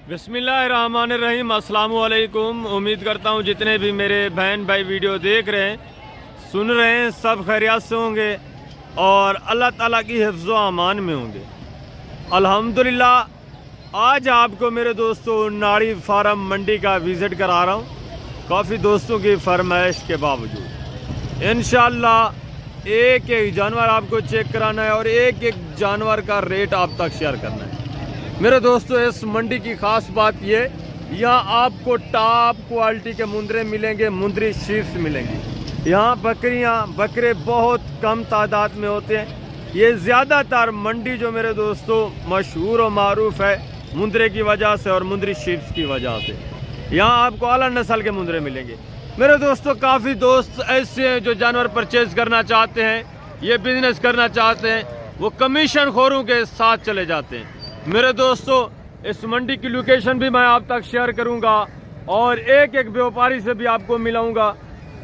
बिस्मिल्लाहिर्रहमानिर्रहीम। अस्सलामु अलैकुम। उम्मीद करता हूँ जितने भी मेरे बहन भाई वीडियो देख रहे हैं, सुन रहे हैं, सब खैरियत से होंगे और अल्लाह ताला की हिफ्ज़ व अमान में होंगे। अल्हम्दुलिल्लाह आज आपको मेरे दोस्तों नाड़ी फार्म मंडी का विज़िट करा रहा हूँ, काफ़ी दोस्तों की फरमाइश के बावजूद। इंशाअल्लाह एक एक जानवर आपको चेक कराना है और एक एक जानवर का रेट आप तक शेयर करना है। मेरे दोस्तों इस मंडी की ख़ास बात ये, यहाँ आपको टॉप क्वालिटी के मुंदरे मिलेंगे, मुंदरी शीप्स मिलेंगी। यहाँ बकरे बहुत कम तादाद में होते हैं। ये ज़्यादातर मंडी जो मेरे दोस्तों मशहूर और मारूफ है मुंदरे की वजह से और मुंदरी शीप्स की वजह से। यहाँ आपको आला नस्ल के मुंदरे मिलेंगे। मेरे दोस्तों काफ़ी दोस्त ऐसे हैं जो जानवर परचेज करना चाहते हैं, ये बिज़नेस करना चाहते हैं, वो कमीशन खोरों के साथ चले जाते हैं। मेरे दोस्तों इस मंडी की लोकेशन भी मैं आप तक शेयर करूंगा और एक एक व्यापारी से भी आपको मिलाऊंगा।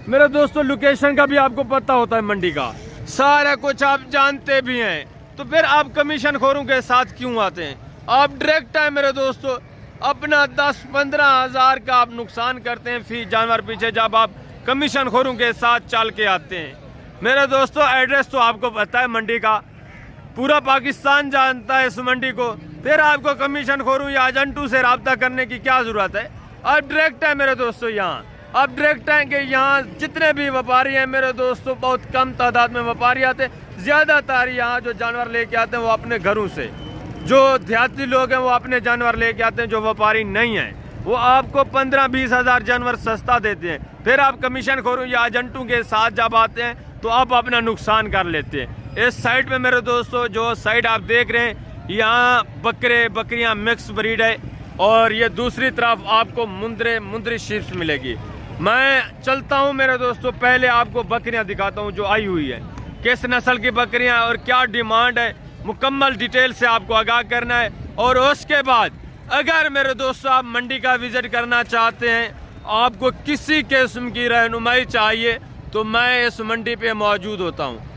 मेरे दोस्तों लोकेशन का भी आपको पता होता है, मंडी का सारा कुछ आप जानते भी हैं, तो फिर आप कमीशन खोरों के साथ क्यों आते हैं? आप डायरेक्ट है मेरे दोस्तों, अपना 10-15 हज़ार का आप नुकसान करते हैं फी जानवर पीछे जब आप कमीशन खोरों के साथ चल के आते हैं। मेरे दोस्तों एड्रेस तो आपको पता है मंडी का, पूरा पाकिस्तान जानता है इस मंडी को, फिर आपको कमीशन खोरूं या एजेंटों से रब्ता करने की क्या ज़रूरत है? आप डायरेक्ट है मेरे दोस्तों, यहाँ आप डायरेक्ट हैं कि यहाँ जितने भी व्यापारी हैं मेरे दोस्तों, बहुत कम तादाद में व्यापारी आते हैं। ज़्यादातर यहाँ जो जानवर लेके आते हैं वो अपने घरों से, जो देहाती लोग हैं वो अपने जानवर लेके आते हैं, जो व्यापारी नहीं हैं वो आपको 15-20 हज़ार जानवर सस्ता देते हैं। फिर आप कमीशन खोरूं या एजेंटों के साथ जब आते हैं तो आप अपना नुकसान कर लेते हैं। इस साइड में मेरे दोस्तों जो साइड आप देख रहे हैं, यहाँ बकरियाँ मिक्स ब्रीड है और ये दूसरी तरफ आपको मुंदरी शीप्स मिलेगी। मैं चलता हूँ मेरे दोस्तों, पहले आपको बकरियाँ दिखाता हूँ जो आई हुई है, किस नस्ल की बकरियाँ और क्या डिमांड है, मुकम्मल डिटेल से आपको आगाह करना है। और उसके बाद अगर मेरे दोस्तों आप मंडी का विजिट करना चाहते हैं, आपको किसी किस्म की रहनुमाई चाहिए, तो मैं इस मंडी पे मौजूद होता हूँ।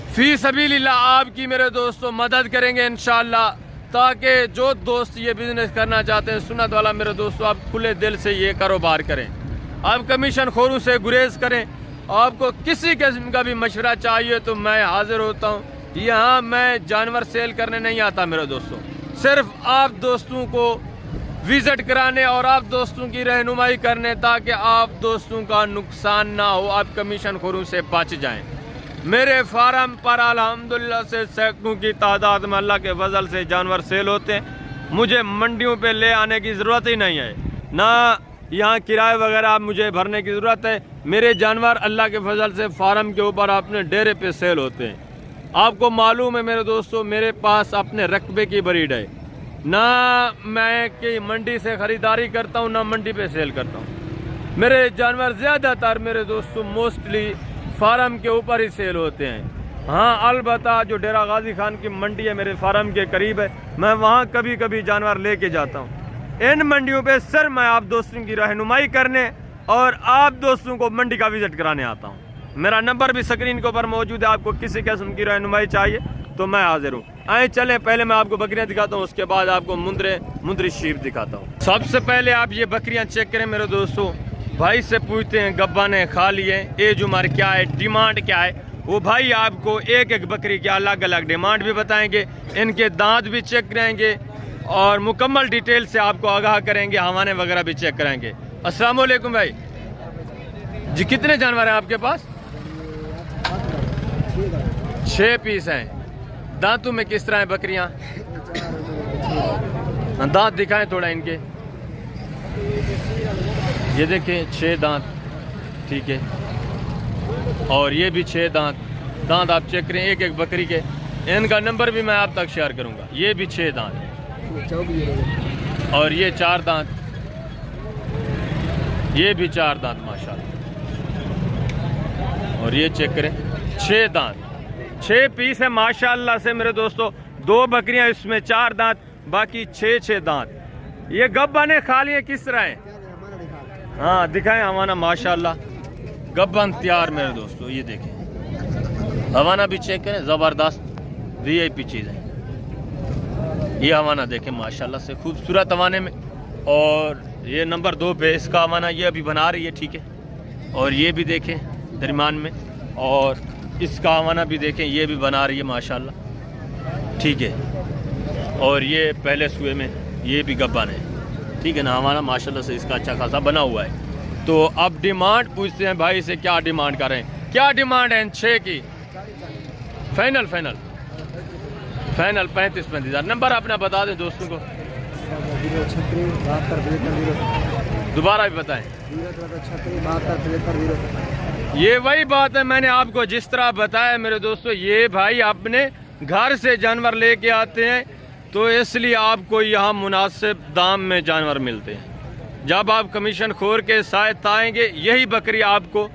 फी सबीलिल्लाह आपकी मेरे दोस्तों मदद करेंगे इंशाअल्लाह, ताकि जो दोस्त ये बिजनेस करना चाहते हैं सुन्नत वाला मेरे दोस्तों, आप खुले दिल से ये कारोबार करें, आप कमीशन खोरों से गुरेज करें। आपको किसी किस्म का भी मशवरा चाहिए तो मैं हाजिर होता हूँ। यहाँ मैं जानवर सेल करने नहीं आता मेरे दोस्तों, सिर्फ आप दोस्तों को विजिट कराने और आप दोस्तों की रहनुमाई करने, ताकि आप दोस्तों का नुकसान ना हो, आप कमीशन खोरों से बच जाएं। मेरे फार्म पर अल्हम्दुलिल्लाह से सैकड़ों की तादाद में अल्लाह के फजल से जानवर सेल होते हैं। मुझे मंडियों पे ले आने की ज़रूरत ही नहीं है, ना यहाँ किराए वगैरह मुझे भरने की ज़रूरत है। मेरे जानवर अल्लाह के फजल से फार्म के ऊपर अपने डेरे पे सेल होते हैं। आपको मालूम है मेरे दोस्तों, मेरे पास अपने रकबे की ब्रीड है, ना मैं कि मंडी से ख़रीदारी करता हूँ ना मंडी पे सेल करता हूँ। मेरे जानवर ज़्यादातर मेरे दोस्तों मोस्टली फार्म के ऊपर ही सेल होते हैं। हाँ अलबत्ता जो डेरा गाजी खान की मंडी है मेरे फार्म के करीब है, मैं वहाँ कभी कभी जानवर लेके जाता हूँ। इन मंडियों पे सर मैं आप दोस्तों की रहनुमाई करने और आप दोस्तों को मंडी का विजिट कराने आता हूँ। मेरा नंबर भी स्क्रीन के ऊपर मौजूद है, आपको किसी किस्म की रहनुमाई चाहिए तो मैं हाजिर हूँ। आए चलें, पहले मैं आपको बकरियाँ दिखाता हूँ, उसके बाद आपको मुंदरी शीप दिखाता हूँ। सबसे पहले आप ये बकरियाँ चेक करें मेरे दोस्तों। भाई से पूछते हैं गब्बा ने खा लिए, एज उम्र क्या है, डिमांड क्या है, वो भाई आपको एक एक बकरी की अलग अलग डिमांड भी बताएंगे, इनके दांत भी चेक करेंगे और मुकम्मल डिटेल से आपको आगाह करेंगे, हवाने वगैरह भी चेक कराएंगे। अस्सलाम वालेकुम भाई जी, कितने जानवर हैं आपके पास? 6 पीस हैं। दांतों में किस तरह है बकरियां? दांत दिखाएं थोड़ा इनके, ये देखें 6 दांत, ठीक है, और ये भी 6 दांत आप चेक करें एक एक बकरी के। इनका नंबर भी मैं आप तक शेयर करूंगा। ये भी 6 दांत और ये 4 दांत, ये भी 4 दांत माशाल्लाह, और ये चेक करें 6 दांत, 6 पीस है माशाल्लाह से मेरे दोस्तों। 2 बकरियां इसमें 4 दांत, बाकी 6 दांत। ये गब्बा ने खा लिए किस तरह है? हाँ दिखाएं हवाना, माशाल्लाह गब्बन तैयार मेरे दोस्तों। ये देखें हवाना भी चेक करें, ज़बरदस्त VIP चीज़ है। ये हवाना देखें माशाल्लाह से खूबसूरत हवाने में, और ये नंबर 2 पे इसका हवाना ये अभी बना रही है, ठीक है। और ये भी देखें दरमियान में, और इसका हवाना भी देखें, ये भी बना रही है माशाल्लाह, ठीक है। और ये पहले सुए में ये भी गब्बन है, ठीक है ना। हमारा माशाल्लाह से इसका अच्छा खासा बना हुआ है। तो अब डिमांड पूछते हैं भाई से, क्या डिमांड करें, क्या डिमांड है इन 6 की? फाइनल 35-35 हज़ार। नंबर अपना बता दें दोस्तों को, दोबारा भी बताएं। ये वही बात है, मैंने आपको जिस तरह बताया मेरे दोस्तों, ये भाई अपने घर से जानवर लेके आते हैं, तो इसलिए आपको यहाँ मुनासिब दाम में जानवर मिलते हैं। जब आप कमीशन खोर के साथ आएंगे, यही बकरी आपको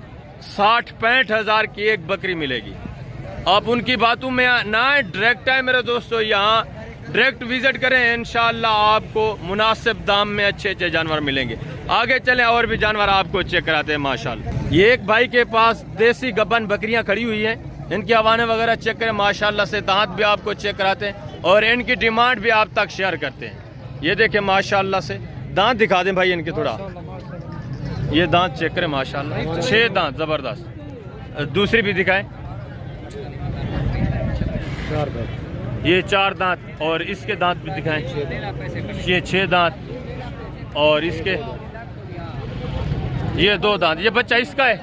60-65 हज़ार की एक बकरी मिलेगी। आप उनकी बातों में ना आए, डायरेक्ट आए मेरे दोस्तों, यहाँ डायरेक्ट विजिट करें, इंशाल्लाह आपको मुनासिब दाम में अच्छे जानवर मिलेंगे। आगे चलें और भी जानवर आपको चेक कराते हैं माशाल्लाह। ये एक भाई के पास देसी गब्बन बकरियां खड़ी हुई हैं, इनके हवाने वगैरह चेक करें माशाल्लाह से, दांत भी आपको चेक कराते हैं और इनकी डिमांड भी आप तक शेयर करते हैं। ये देखें माशाल्लाह से, दांत दिखा दें भाई इनके थोड़ा, ये दांत चेक करें माशाल्लाह, 6 दांत ज़बरदस्त। दूसरी भी दिखाएं, ये 4 दांत, और इसके दांत भी दिखाएं, ये 6 दांत, और इसके ये 2 दांत। ये बच्चा इसका है,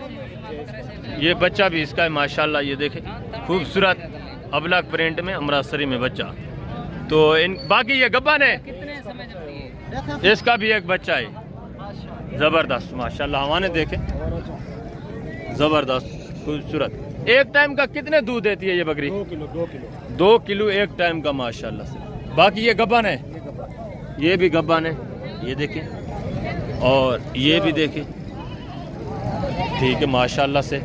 ये बच्चा भी इसका है माशाल्लाह। ये देखें खूबसूरत अबलग प्रिंट में अमरासरी में बच्चा। तो इन बाकी ये गब्बन है, इसका भी एक बच्चा है ज़बरदस्त माशाल्लाह। हवाने देखें ज़बरदस्त खूबसूरत। एक टाइम का कितने दूध देती है ये बकरी? 2 किलो एक टाइम का माशाल्लाह से। बाकी ये गब्बन है, ये भी गब्बन है, ये देखें, और ये भी देखें, ठीक है माशाल्लाह से।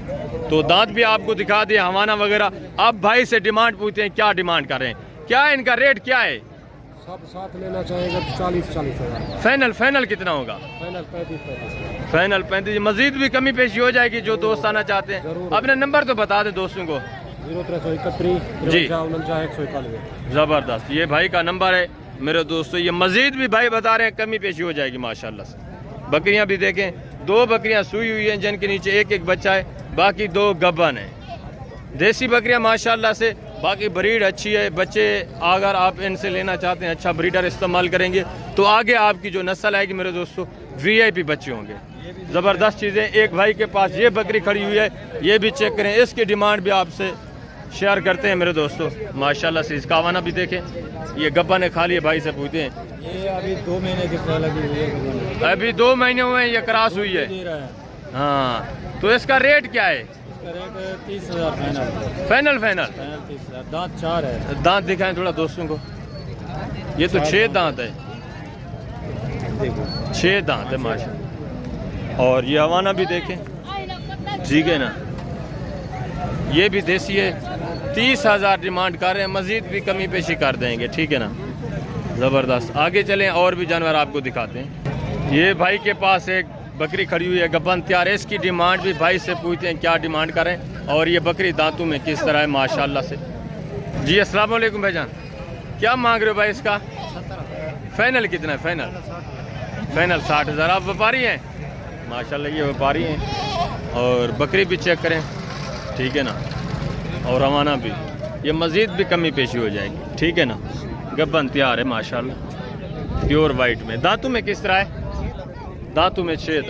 तो दांत भी आपको दिखा दिए, हवाना वगैरह। आप भाई से डिमांड पूछते हैं, क्या डिमांड कर रहे हैं, क्या इनका रेट क्या है? सब साथ लेना चाहेगा 40 हज़ार। फाइनल कितना होगा? फाइनल 35। मजीद भी कमी पेशी हो जाएगी जो दोस्त आना चाहते हैं। अपने नंबर तो बता दें दोस्तों को। 0331 जी 191। ज़बरदस्त, ये भाई का नंबर है मेरे दोस्तों। ये मजीद भी भाई बता रहे हैं कमी पेशी हो जाएगी माशाल्लाह से। बकरियां भी देखें, 2 बकरियां सूई हुई हैं जिनके नीचे एक बच्चा है, बाकी 2 गब्बन है। देसी बकरियां माशाल्लाह से, बाकी ब्रीड अच्छी है। बच्चे अगर आप इनसे लेना चाहते हैं, अच्छा ब्रीडर इस्तेमाल करेंगे, तो आगे आपकी जो नस्ल आएगी मेरे दोस्तों, VIP बच्चे होंगे। ज़बरदस्त चीज़ें। एक भाई के पास ये बकरी खड़ी हुई है, ये भी चेक करें, इसकी डिमांड भी आपसे शेयर करते हैं मेरे दोस्तों माशाल्लाह से। इसका हवाना भी देखें, ये गब्बन है, खाली भाई से पूछते हैं। ये अभी 2 महीने की लगी हुई है, अभी 2 महीने हुए हैं, ये क्रॉस हुई है। हाँ, तो इसका रेट क्या है? 30 हज़ार फाइनल। 30 हज़ार। दांत 4 है। दांत दिखाएं थोड़ा दोस्तों को, ये तो 6 दांत है, 6 दांत है माशाल्लाह। और ये हवाना भी देखें, ठीक है ना, ये भी देसी है। 30 हज़ार डिमांड कर रहे हैं, मजीद भी कमी पेशी कर देंगे, ठीक है ना। ज़बरदस्त। आगे चलें और भी जानवर आपको दिखाते हैं। ये भाई के पास एक बकरी खड़ी हुई है, गब्बन तैयार है। इसकी डिमांड भी भाई से पूछते हैं क्या डिमांड करें, और ये बकरी दांतों में किस तरह है माशाल्लाह से। जी अस्सलाम वालेकुम भाईजान, क्या मांग रहे हो भाई इसका? फाइनल कितना है? फाइनल 60 हज़ार। आप व्यापारी हैं माशाल्लाह, ये व्यापारी हैं। और बकरी भी चेक करें, ठीक है ना, और हवाना भी, ये मज़ीद भी कमी पेशी हो जाएगी, ठीक है ना। गब्बन तैयार है माशाल्लाह, प्योर वाइट में। दांतों में किस तरह है? दांतों में 6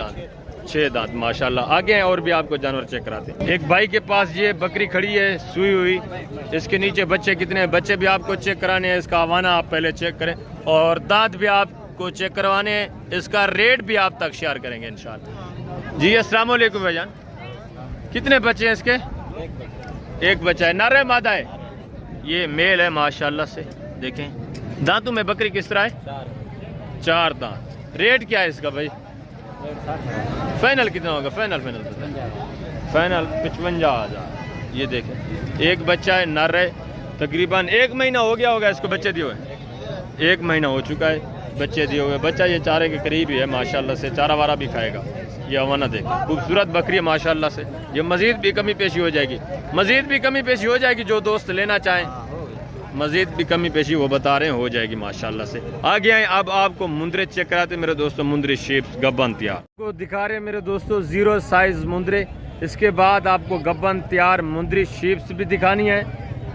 दांत माशाल्लाह। आगे हैं और भी आपको जानवर चेक कराते हैं। एक भाई के पास ये बकरी खड़ी है सूई हुई, इसके नीचे बच्चे कितने हैं, बच्चे भी आपको चेक कराने हैं। इसका हवाना आप पहले चेक करें, और दांत भी आपको चेक करवाने हैं। इसका रेट भी आप तक शेयर करेंगे इंशाल्लाह। जी अस्सलाम वालेकुम भाईजान, कितने बच्चे हैं इसके? एक बच्चा है। नर है मादा है? ये मेल है माशाल्लाह से। देखें दांतों में बकरी किस तरह है? 4 दांत। रेट क्या है इसका भाई? फाइनल कितना होगा? फाइनल 55 हज़ार। ये देखें एक बच्चा है, नर है, तकरीबन 1 महीना हो गया होगा इसको बच्चे दिए हुए। 1 महीना हो चुका है बच्चे दिए हुए। बच्चा ये चारे के करीब ही है माशाल्लाह से, चारा वारा भी खाएगा। ये हवाना देखें, खूबसूरत बकरी है माशाल्लाह से। ये मज़ीद भी कमी पेशी हो जाएगी, मज़ीद भी कमी पेशी हो जाएगी जो दोस्त लेना चाहें। मज़ीद भी कमी पेशी वो बता रहे हैं हो जाएगी माशाल्लाह से। आगे आए अब आपको मुंदरे चेक कराते मेरे दोस्तों, मुंदरी शेप गब्बन तैयार को दिखा रहे हैं मेरे दोस्तों, 0 साइज मुंदरे। इसके बाद आपको गब्बन तैयार मुंदरी शेप्स भी दिखानी है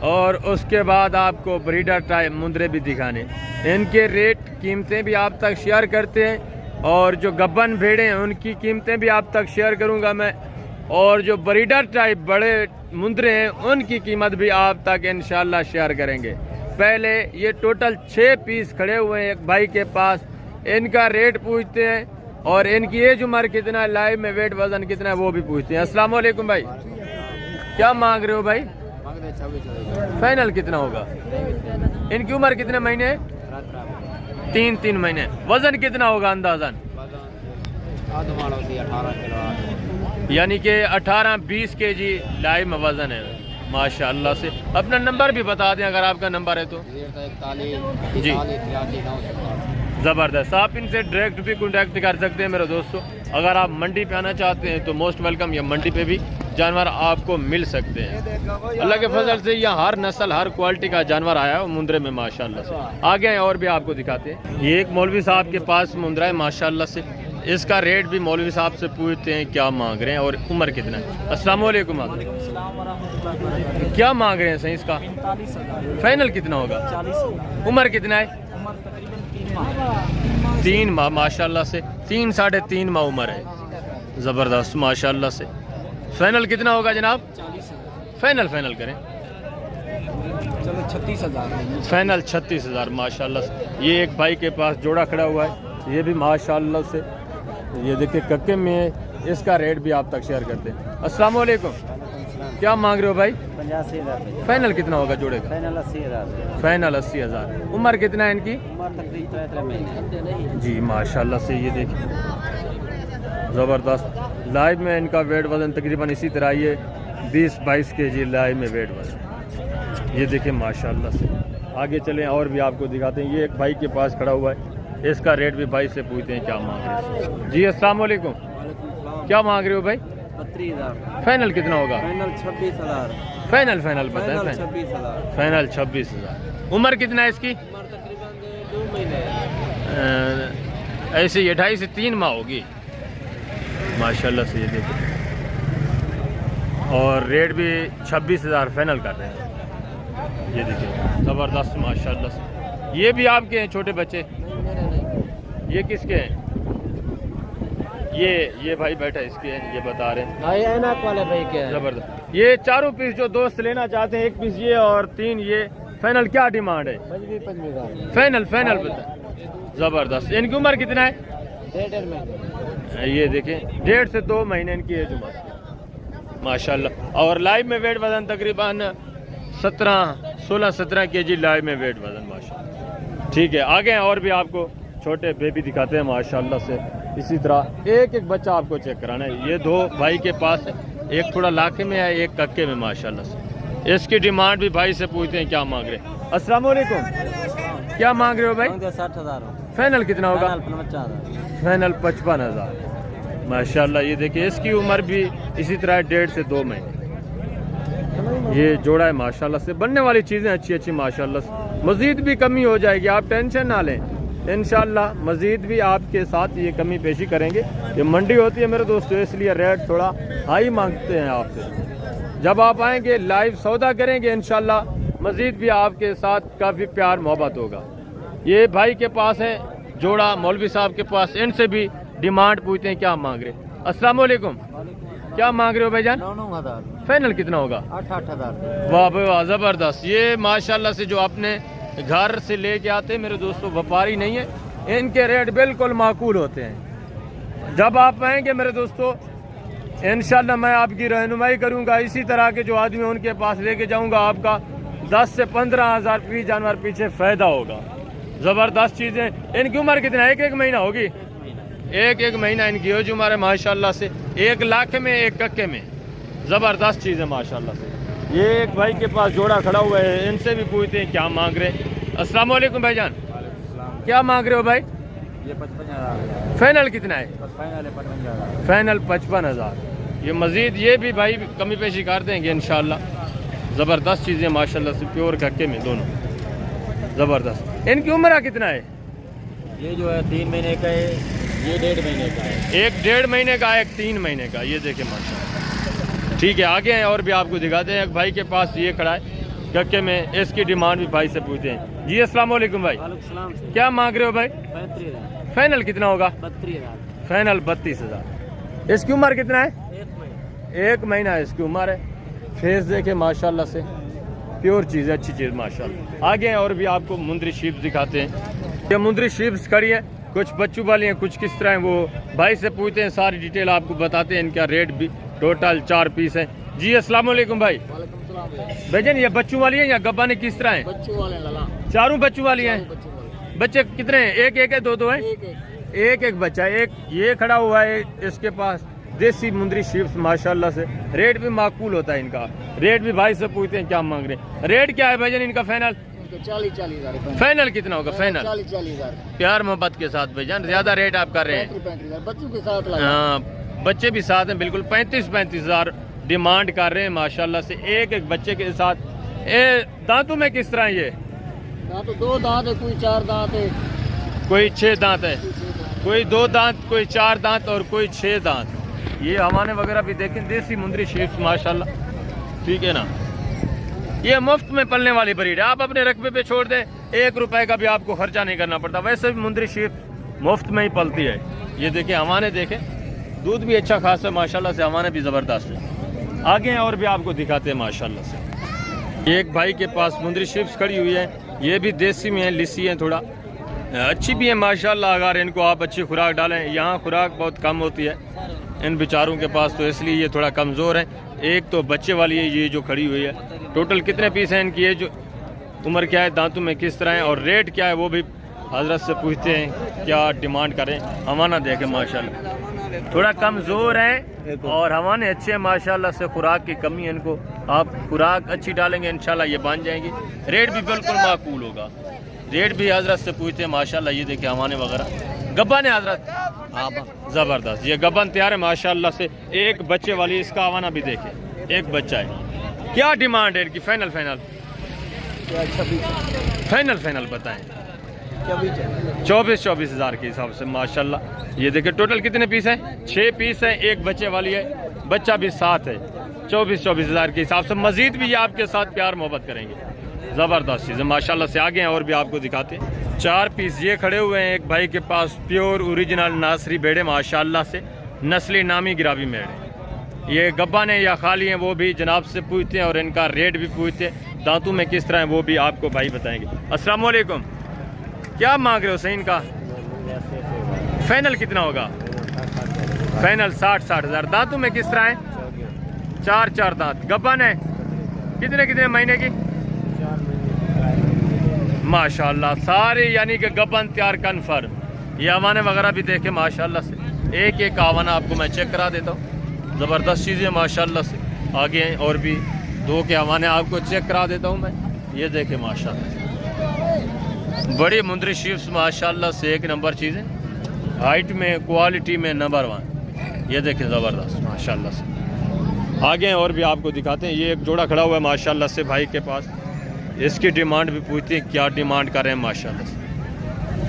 और उसके बाद आपको ब्रीडर टाइप मुंदरे भी दिखाने। इनके रेट कीमतें भी आप तक शेयर करते हैं और जो गब्बन भेड़े हैं उनकी कीमतें भी आप तक शेयर करूंगा मैं, और जो ब्रीडर टाइप बड़े मुंदरे हैं उनकी कीमत भी आप तक इंशाल्लाह शेयर करेंगे। पहले ये टोटल 6 पीस खड़े हुए हैं एक भाई के पास, इनका रेट पूछते हैं और इनकी एज उम्र कितना है, लाइव में वेट वजन कितना है वो भी पूछते हैं। अस्सलाम वालेकुम भाई, क्या मांग रहे हो भाई? फाइनल कितना होगा? इनकी उम्र कितने महीने? 3 महीने। वजन कितना होगा अंदाजन? यानी कि 18-20 kg लाइव में वजन है माशाअल्लाह से। अपना नंबर भी बता दें अगर आपका नंबर है तो। जी ज़बरदस्त, आप इनसे डायरेक्ट भी कॉन्टैक्ट कर सकते हैं मेरे दोस्तों। अगर आप मंडी पे आना चाहते हैं तो मोस्ट वेलकम, या मंडी पे भी जानवर आपको मिल सकते हैं। अल्लाह के फजल से यहाँ हर नस्ल हर क्वालिटी का जानवर आया है मुंदरे में माशाल्लाह से। आगे हैं और भी आपको दिखाते हैं। ये एक मौलवी साहब के पास मुंदरा है माशाल्लाह से, इसका रेट भी मौलवी साहब से पूछते हैं क्या मांग रहे हैं और उम्र कितना है। अस्सलाम वालेकुम, क्या मांग रहे हैं सही इसका? फाइनल कितना होगा? उम्र कितना है? 3 माह माशाल्लाह से, 3 साढ़े 3 माह उम्र है, ज़बरदस्त माशाल्लाह से। फाइनल कितना होगा जनाब? फाइनल करें चलो 36,000। फाइनल 36,000 माशाल्लाह से। ये एक भाई के पास जोड़ा खड़ा हुआ है, ये भी माशाल्लाह से, ये देखिए कक्के में, इसका रेट भी आप तक शेयर करते हैं। अस्सलाम वालेकुम, क्या मांग रहे हो भाई? 85,000। फाइनल कितना होगा जोड़े का? फाइनल 80,000। फाइनल 80,000। उम्र कितना है इनकी? उम्र तकरीबन 3 महीने। जी माशाल्लाह से, ये देखिए ज़बरदस्त। लाइव में इनका वेट वज़न तकरीबन इसी तरह ये 20-22 kg लाइव में वेट वज़न, ये देखिए माशाल्लाह से। आगे चलें और भी आपको दिखाते हैं। ये एक भाई के पास खड़ा हुआ है, इसका रेट भी भाई से पूछते हैं क्या मांग रहे हैं। जी अस्सलाम वालेकुम, क्या मांग रहे हो भाई? 32,000। फाइनल कितना होगा? फाइनल 26,000। फाइनल बताएं। 26,000। फाइनल 26,000। उम्र कितना है इसकी? उम्र तकरीबन 2 महीने। ऐसे ही 28 से 3 माह होगी माशाल्लाह से, ये देखिए। और रेट भी 26,000 फाइनल कर रहे हैं, ये देखिए ज़बरदस्त माशाल्लाह से। ये भी आपके हैं छोटे बच्चे? ये किसके हैं? ये भाई बैठा इसके हैं, ये बता रहे हैं भाई ऐनक वाले भाई के हैं। ज़बरदस्त। ये चारों पीस जो दोस्त लेना चाहते हैं, 1 पीस ये और 3 ये, फाइनल क्या डिमांड है? 25,000। फाइनल बता। ज़बरदस्त। इनकी उम्र कितना है? 1.5 महीने। ये देखें 1.5 से 2 महीने इनकी एज उम्र माशाल्लाह। और लाइव में वेट वजन तकरीबन 16-17 kg लाइव में वेट वजन माशाल्लाह। ठीक है, आगे और भी आपको छोटे बेबी दिखाते हैं माशाल्लाह से। इसी तरह एक बच्चा आपको चेक कराना है। ये 2 भाई के पास है, एक थोड़ा लाखे में है, एक कक्के में माशाल्लाह से। इसकी डिमांड भी भाई से पूछते हैं क्या मांग रहे हैं। अस्सलाम वालेकुम, क्या मांग रहे हो भाई? 60,000। फाइनल कितना होगा? 55,000। फाइनल 55,000 माशाल्लाह। ये देखिए इसकी उम्र भी इसी तरह 1.5 से 2 महीने। ये जोड़ा है माशाल्लाह से। बनने वाली चीज़ें अच्छी माशाल्लाह से। मज़ीद भी कमी हो जाएगी, आप टेंशन ना लें, इंशाल्लाह मज़ीद भी आपके साथ ये कमी पेशी करेंगे। ये मंडी होती है मेरे दोस्तों, इसलिए रेट थोड़ा हाई मांगते हैं आपसे। जब आप आएंगे लाइव सौदा करेंगे इंशाल्लाह मज़ीद भी आपके साथ काफ़ी प्यार मोहब्बत होगा। ये भाई के पास है जोड़ा, मौलवी साहब के पास, इनसे भी डिमांड पूछते हैं क्या मांग रहे। अस्सलाम वालेकुम, क्या मांग रहे हो भाईजान? 9,000। फाइनल कितना होगा? 8,000। वाह भाई वाह, ज़बरदस्त। ये माशाल्लाह से जो आपने घर से लेके आते हैं मेरे दोस्तों, व्यापारी नहीं है, इनके रेट बिल्कुल माकूल होते हैं। जब आप आएंगे मेरे दोस्तों इंशाल्लाह मैं आपकी रहनुमाई करूंगा। इसी तरह के जो आदमी उनके पास लेके जाऊंगा, आपका 10 से 15,000 फी जानवर पीछे फ़ायदा होगा। ज़बरदस्त चीज़ें। इनकी उम्र कितना? 1 महीना होगी। 1 महीना इनकी एज उम्र है माशाल्लाह से। 1 लाख में 1 कक्के में, ज़बरदस्त चीज़ है माशाल्लाह से। ये एक भाई के पास जोड़ा खड़ा हुआ है, इनसे भी पूछते हैं क्या मांग रहे। अस्सलाम वालेकुम भाईजान, क्या मांग रहे हो भाई? ये 55,000। फाइनल कितना है? फाइनल है 55,000। फाइनल 55,000। ये मज़ीद ये भी भाई कमी पेशी कर देंगे इंशाल्लाह। ज़बरदस्त चीज़ें माशाल्लाह से, प्योर कक्के में दोनों। ज़बरदस्त। इनकी उम्र कितना है? ये जो है 3 महीने का है, ये 1.5 महीने का है। एक 1.5 महीने का, एक 3 महीने का। ये देखें माशाल्लाह। ठीक है, आगे हैं और भी आपको दिखाते हैं। एक भाई के पास ये खड़ा है कक्के में, इसकी डिमांड भी भाई से पूछते हैं। जी अस्सलाम वालेकुम भाई, क्या मांग रहे हो भाई? 35,000। फाइनल कितना होगा? 32,000। फाइनल 32,000। इसकी उम्र कितना है? 1 महीना है इसकी उम्र है। फेस देखे माशाल्लाह से, प्योर चीज़ है, अच्छी चीज़ माशाल्लाह। आगे हैं और भी आपको मुंदरी शीप्स दिखाते हैं। ये मुंदरी शीप्स खड़ी है, कुछ बच्चों वाली हैं, कुछ किस तरह हैं, वो भाई से पूछते हैं, सारी डिटेल आपको बताते हैं। इनका रेट भी टोटल 4 पीस है। जी अस्सलाम वालेकुम भाई। भाईजान ये बच्चों वाली है या गब्बाने किस तरह है? बच्चों वाले लला। चारों बच्चों वाली हैं। बच्चे कितने हैं? एक है, दो हैं? एक बच्चा है। एक ये खड़ा हुआ है इसके पास, देसी मुंदरी शीप्स माशाल्लाह से। रेट भी माकूल होता है इनका। रेट भी भाई से पूछते हैं क्या मांग रहे हैं। रेट क्या है भाईजान इनका फाइनल? 40,000। फाइनल कितना होगा? फाइनल 40,000। प्यार मोहब्बत के साथ भाईजान, ज्यादा रेट आप कर रहे हैं। 35,000 बच्चों के साथ लगा। हाँ, बच्चे भी साथ हैं बिल्कुल। 35,000 डिमांड कर रहे हैं माशाल्लाह से, एक बच्चे के साथ। दांतों में किस तरह ये? तो 2 दांत है, कोई 4 दांत है, कोई 6 दांत है, कोई 2 दांत, कोई 4 दांत और कोई 6 दांत। ये हवाने वगैरह भी देखें, देसी मुंदरी शीप्स माशाल्लाह। ठीक है ना, ये मुफ्त में पलने वाली ब्रीड है। आप अपने रकबे पे छोड़ दें, 1 रुपए का भी आपको खर्चा नहीं करना पड़ता। वैसे भी मुंदरी शीप मुफ्त में ही पलती है। ये देखें हवाने, देखें दूध भी अच्छा खासा है माशाल्लाह से, हवाने भी ज़बरदस्त है। आगे हैं और भी आपको दिखाते हैं माशाल्लाह से। एक भाई के पास मुंदरी शीप्स खड़ी हुई है, ये भी देसी में है, लिस्सी है, थोड़ा अच्छी भी है माशाल्लाह। अगर इनको आप अच्छी खुराक डालें, यहाँ खुराक बहुत कम होती है इन बेचारों के पास, तो इसलिए ये थोड़ा कमज़ोर है। एक तो बच्चे वाली है ये जो खड़ी हुई है। टोटल कितने पीस हैं इनकी? ये जो उम्र क्या है, दांतों में किस तरह है और रेट क्या है, वो भी हजरत से पूछते हैं क्या डिमांड करें। हवाना देखें माशाल्लाह, थोड़ा कमज़ोर है और हवाने अच्छे हैं माशाल्लाह से। खुराक की कमी है इनको, आप खुराक अच्छी डालेंगे इंशाल्लाह ये बन जाएंगी। रेट भी बिल्कुल माकूल होगा। रेट भी हजरत से पूछते हैं माशाल्लाह। ये देखें हवाने वगैरह। गब्बन है हजरत? हाँ ज़बरदस्त, ये गब्बन तैयार है माशाल्लाह से। एक बच्चे वाली, इसका हवाना भी देखें, एक बच्चा है। क्या डिमांड है इनकी? फाइनल फाइनल बताएं। 24,000 के हिसाब से माशाल्लाह। ये देखिए टोटल कितने पीस हैं? 6 पीस हैं, एक बच्चे वाली है, बच्चा भी साथ है। 24,000 के हिसाब से। मजीद भी ये आपके साथ प्यार मोहब्बत करेंगे। ज़बरदस्त चीज़ है माशाल्लाह से। आगे हैं और भी आपको दिखाते हैं। 4 पीस ये खड़े हुए हैं एक भाई के पास, प्योर ओरिजिनल नासरी बेड़े माशाल्लाह से, नस्ली नामी गिरावी मेढ़े। ये गब्बान है या खाली हैं वो भी जनाब से पूछते हैं और इनका रेट भी पूछते हैं। दांतों में किस तरह है वो भी आपको भाई बताएंगे। अस्सलाम वालेकुम, क्या मांग रहे हो सही इनका? फाइनल कितना होगा? फाइनल 60,000। दांतों में किस तरह है? 4 दांत। गब्बान है कितने महीने की? माशाल्लाह सारे, यानी कि गब्बान तैयार कन्फर्म। ये आवाने वगैरह भी देखे माशाल्लाह से। एक आवाना आपको मैं चेक करा देता हूँ, ज़बरदस्त चीज़ें माशाल्लाह से। आगे हैं और भी 2 के हवाने आपको चेक करा देता हूँ मैं। ये देखे माशाल्लाह बड़ी मुंदरी शीप्स माशाल्लाह से, एक नंबर चीज़ें, हाइट में, क्वालिटी में नंबर 1। ये देखें ज़बरदस्त माशाल्लाह से। आगे हैं और भी आपको दिखाते हैं। ये एक जोड़ा खड़ा हुआ है माशाल्लाह से भाई के पास। इसकी डिमांड भी पूछते हैं क्या डिमांड कर रहे हैं माशाल्लाह से।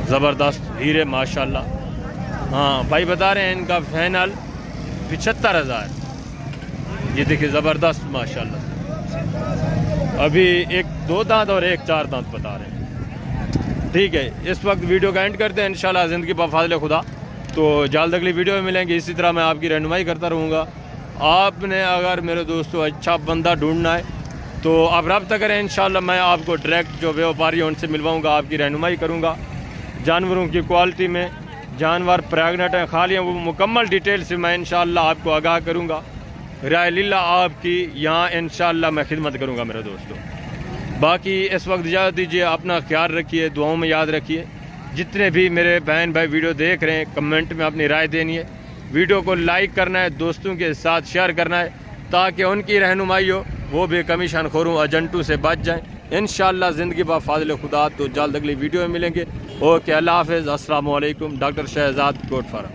ज़बरदस्त हीरे माशाल्लाह। हाँ भाई बता रहे हैं इनका फाइनल 75,000। ये देखिए ज़बरदस्त माशाल्लाह से। अभी एक 2 दांत और एक 4 दांत बता रहे हैं। ठीक है, इस वक्त वीडियो का एंड करते हैं इंशाल्लाह ज़िंदगी बफ़ाज़िल खुदा। तो जल्द अगली वीडियो में मिलेंगे। इसी तरह मैं आपकी रहनुमाई करता रहूँगा। आपने अगर मेरे दोस्तों अच्छा बंदा ढूंढना है तो आप रब्ता करें, इंशाल्लाह मैं आपको डायरेक्ट जो व्यापारी है उनसे मिलवाऊँगा, आपकी रहनुमाई करूँगा। जानवरों की क्वालिटी में, जानवर प्रेगनेंट हैं खाली हैं, वो मुकम्मल डिटेल से मैं इंशाल्लाह आपको आगाह करूँगा। राय लीला आपकी यहाँ इंशाल्लाह मैं खिदमत करूँगा मेरे दोस्तों। बाकी इस वक्त इजाज़त दीजिए, अपना ख्याल रखिए, दुआओं में याद रखिए। जितने भी मेरे बहन भाई वीडियो देख रहे हैं, कमेंट में अपनी राय देनी है, वीडियो को लाइक करना है, दोस्तों के साथ शेयर करना है, ताकि उनकी रहनुमाई हो, वो भी कमीशन खोरों एजेंटों से बच जाएँ इंशाल्लाह। ज़िंदगी बा फाज़िल खुदा। तो जल्द अगली वीडियो में मिलेंगे। ओके, अल्लाह हाफ़िज़, अस्सलामु अलैकुम। डॉक्टर शहजाद कोटफारा।